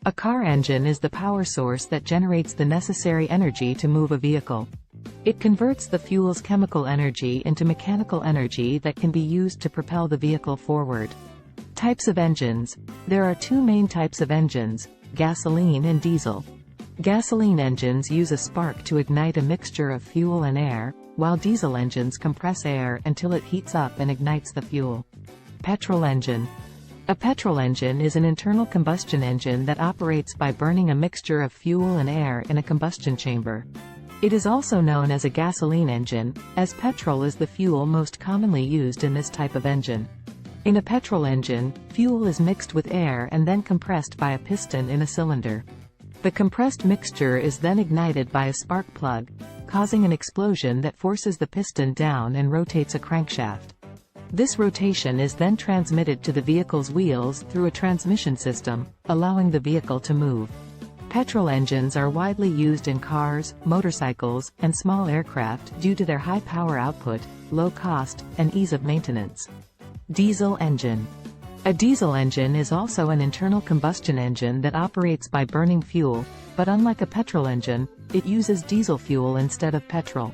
A car engine is the power source that generates the necessary energy to move a vehicle. It converts the fuel's chemical energy into mechanical energy that can be used to propel the vehicle forward. Types of engines. There are two main types of engines, gasoline and diesel. Gasoline engines use a spark to ignite a mixture of fuel and air, while diesel engines compress air until it heats up and ignites the fuel. Petrol engine. A petrol engine is an internal combustion engine that operates by burning a mixture of fuel and air in a combustion chamber. It is also known as a gasoline engine, as petrol is the fuel most commonly used in this type of engine. In a petrol engine, fuel is mixed with air and then compressed by a piston in a cylinder. The compressed mixture is then ignited by a spark plug, causing an explosion that forces the piston down and rotates a crankshaft. This rotation is then transmitted to the vehicle's wheels through a transmission system, allowing the vehicle to move. Petrol engines are widely used in cars, motorcycles, and small aircraft due to their high power output, low cost, and ease of maintenance. Diesel engine. A diesel engine is also an internal combustion engine that operates by burning fuel, but unlike a petrol engine, it uses diesel fuel instead of petrol.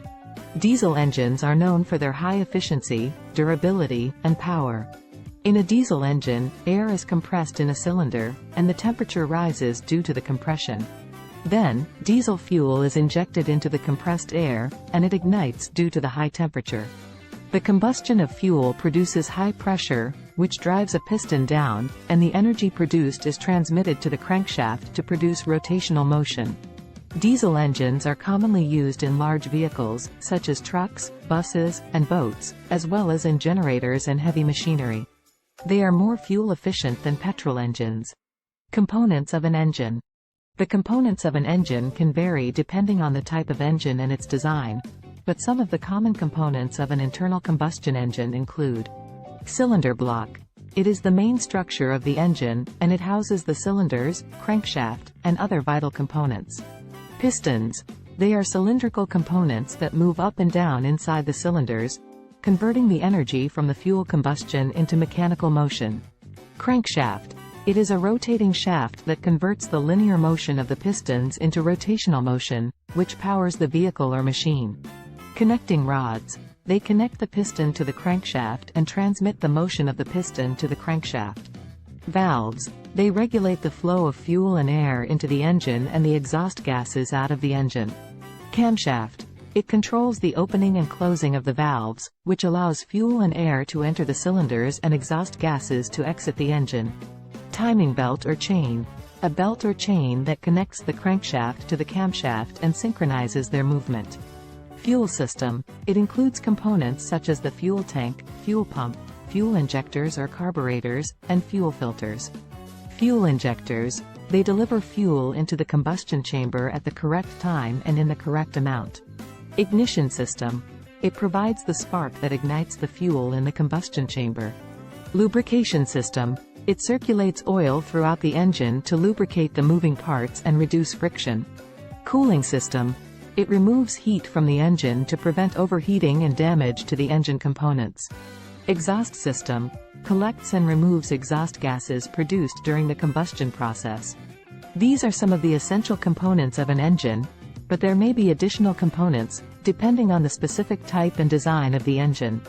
Diesel engines are known for their high efficiency, durability, and power. In a diesel engine, air is compressed in a cylinder, and the temperature rises due to the compression. Then, diesel fuel is injected into the compressed air, and it ignites due to the high temperature. The combustion of fuel produces high pressure, which drives a piston down, and the energy produced is transmitted to the crankshaft to produce rotational motion. Diesel engines are commonly used in large vehicles, such as trucks, buses, and boats, as well as in generators and heavy machinery. They are more fuel efficient than petrol engines. Components of an engine. The components of an engine can vary depending on the type of engine and its design, but some of the common components of an internal combustion engine include cylinder block. It is the main structure of the engine, and it houses the cylinders, crankshaft, and other vital components. Pistons. They are cylindrical components that move up and down inside the cylinders, converting the energy from the fuel combustion into mechanical motion. Crankshaft. It is a rotating shaft that converts the linear motion of the pistons into rotational motion, which powers the vehicle or machine. Connecting rods. They connect the piston to the crankshaft and transmit the motion of the piston to the crankshaft. Valves. They regulate the flow of fuel and air into the engine and the exhaust gases out of the engine. Camshaft. It controls the opening and closing of the valves, which allows fuel and air to enter the cylinders and exhaust gases to exit the engine. Timing belt or chain. A belt or chain that connects the crankshaft to the camshaft and synchronizes their movement. Fuel system. It includes components such as the fuel tank, fuel pump, fuel injectors or carburetors, and fuel filters. Fuel injectors. They deliver fuel into the combustion chamber at the correct time and in the correct amount. Ignition system. It provides the spark that ignites the fuel in the combustion chamber. Lubrication system. It circulates oil throughout the engine to lubricate the moving parts and reduce friction. Cooling system. It removes heat from the engine to prevent overheating and damage to the engine components. Exhaust system. Collects and removes exhaust gases produced during the combustion process. These are some of the essential components of an engine, but there may be additional components, depending on the specific type and design of the engine.